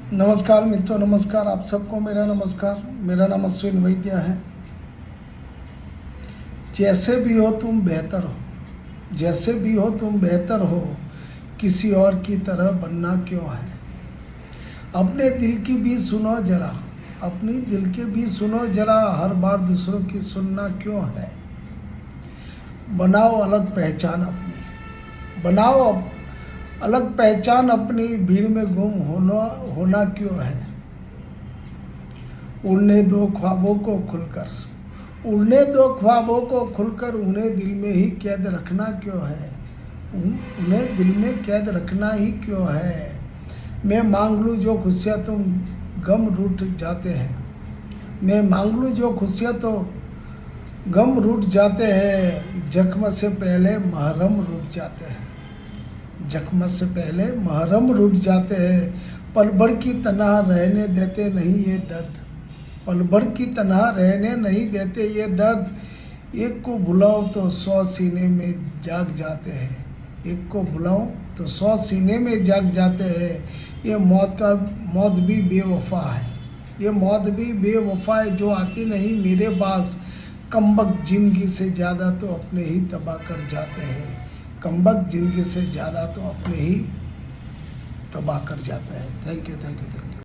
नमस्कार मित्रों, नमस्कार आप सबको मेरा नमस्कार। मेरा नाम अश्विन वैद्य है। जैसे भी हो तुम बेहतर हो, जैसे भी हो तुम बेहतर हो, किसी और की तरह बनना क्यों है। अपने दिल की भी सुनो जरा, अपनी दिल की भी सुनो जरा, हर बार दूसरों की सुनना क्यों है। बनाओ अलग पहचान अपनी, बनाओ अलग पहचान अपनी, भीड़ में गुम होना क्यों है। उड़ने दो ख्वाबों को खुलकर, उड़ने दो ख्वाबों को खुलकर, उन्हें दिल में ही कैद रखना क्यों है, उन्हें दिल में कैद रखना ही क्यों है। मैं मांग लूँ जो खुशियाँ तुम गम रूठ जाते हैं, मैं मांग लूँ जो खुशियाँ तो गम रूठ जाते हैं। जख्म से पहले महरम रूठ जाते हैं, जख्म से पहले महरम रूठ जाते हैं। पल भर की तन्हा रहने देते नहीं ये दर्द, पल भर की तन्हा रहने नहीं देते ये दर्द। एक को बुलाओ तो 100 सीने में जाग जाते हैं, एक को बुलाओ तो 100 सीने में जाग जाते हैं। ये मौत भी बेवफा है, ये मौत भी बेवफा है, जो आती नहीं मेरे पास। कमबख्त जिंदगी से ज़्यादा तो अपने ही तबाह कर जाते हैं, कमबख्त जिंदगी से ज़्यादा तो अपने ही तबाह कर जाता है। Thank you, thank you, thank you.